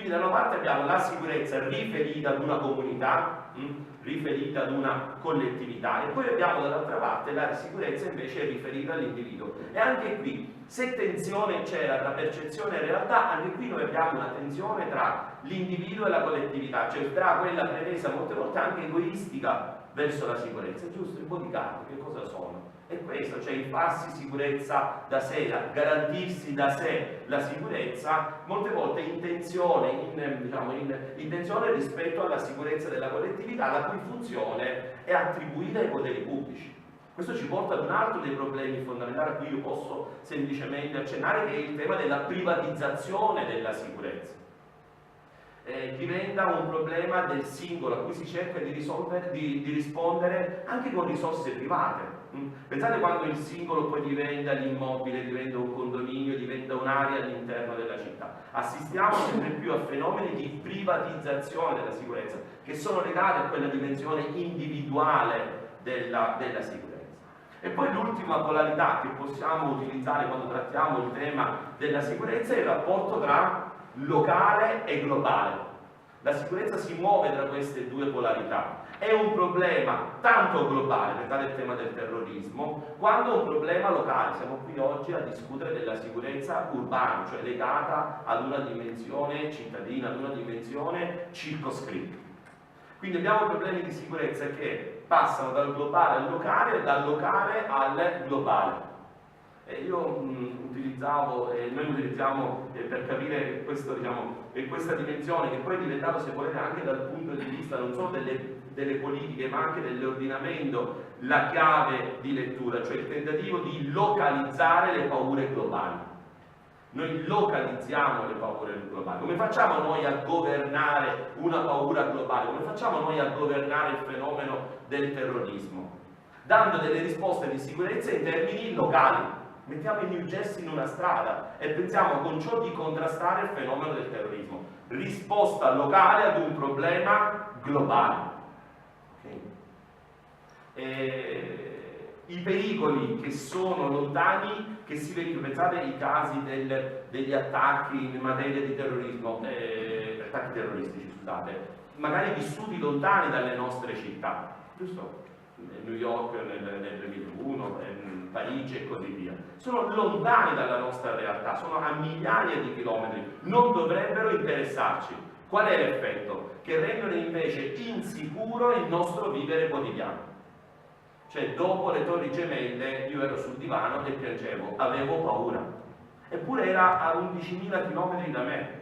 Quindi da una parte abbiamo la sicurezza riferita ad una comunità, riferita ad una collettività, e poi abbiamo dall'altra parte la sicurezza invece riferita all'individuo. E anche qui, se tensione c'era tra percezione e realtà, anche qui noi abbiamo una tensione tra l'individuo e la collettività, cioè tra quella pretesa molte volte anche egoistica verso la sicurezza. È giusto? I bodyguard che cosa sono? È questo, cioè il farsi sicurezza da sé, garantirsi da sé la sicurezza, molte volte in tensione, in tensione rispetto alla sicurezza della collettività, la cui funzione è attribuita ai poteri pubblici. Questo ci porta ad un altro dei problemi fondamentali a cui io posso semplicemente accennare, che è il tema della privatizzazione della sicurezza. Diventa un problema del singolo a cui si cerca di rispondere anche con risorse private. Pensate quando il singolo poi diventa l'immobile, diventa un condominio, diventa un'area all'interno della città. Assistiamo sempre più a fenomeni di privatizzazione della sicurezza che sono legati a quella dimensione individuale della sicurezza. E poi l'ultima polarità che possiamo utilizzare quando trattiamo il tema della sicurezza è il rapporto tra locale e globale. La sicurezza si muove tra queste due polarità. È un problema tanto globale, pensate al tema del terrorismo, quanto un problema locale. Siamo qui oggi a discutere della sicurezza urbana, cioè legata ad una dimensione cittadina, ad una dimensione circoscritta. Quindi abbiamo problemi di sicurezza che passano dal globale al locale e dal locale al globale. Noi utilizziamo per capire questo, questa dimensione, che poi è diventato, se volete, anche dal punto di vista non solo delle politiche ma anche dell'ordinamento, la chiave di lettura, cioè il tentativo di localizzare le paure globali. Noi localizziamo le paure globali. Come facciamo noi a governare una paura globale? Come facciamo noi a governare il fenomeno del terrorismo? Dando delle risposte di sicurezza in termini locali. Mettiamo il New Jersey in una strada e pensiamo con ciò di contrastare il fenomeno del terrorismo. Risposta locale ad un problema globale. Okay? I pericoli che sono lontani, che si vedono, pensate ai casi degli attacchi in materia di terrorismo, attacchi terroristici, scusate, magari vissuti lontani dalle nostre città, giusto? New York nel 2001, Parigi e così via. Sono lontani dalla nostra realtà, sono a migliaia di chilometri, non dovrebbero interessarci. Qual è l'effetto? Che rendono invece insicuro il nostro vivere quotidiano. Cioè, dopo le Torri Gemelle io ero sul divano e piangevo, avevo paura. Eppure era a 11.000 km da me.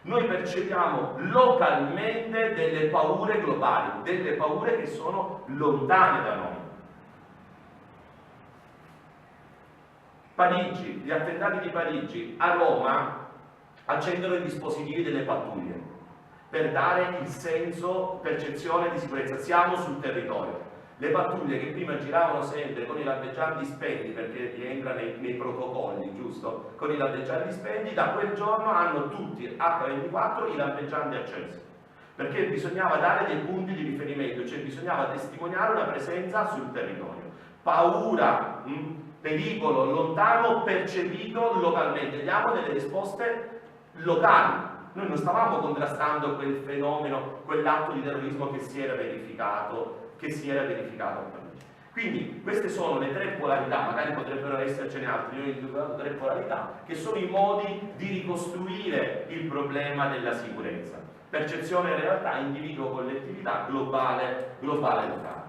Noi percepiamo localmente delle paure globali, delle paure che sono lontane da noi. Parigi, gli attentati di Parigi, a Roma accendono i dispositivi delle pattuglie per dare il senso, percezione di sicurezza. Siamo sul territorio. Le pattuglie che prima giravano sempre con i lampeggianti spenti, perché rientra nei protocolli, giusto? Con i lampeggianti spenti, da quel giorno hanno tutti H24 i lampeggianti accesi, perché bisognava dare dei punti di riferimento, cioè bisognava testimoniare una presenza sul territorio. Paura, pericolo lontano percepito localmente, diamo delle risposte locali. Noi non stavamo contrastando quel fenomeno, quell'atto di terrorismo che si era verificato a Parigi. Quindi queste sono le tre polarità, magari potrebbero essercene altre, io ho individuato tre polarità, che sono i modi di ricostruire il problema della sicurezza. Percezione e realtà, individuo, collettività, globale, locale.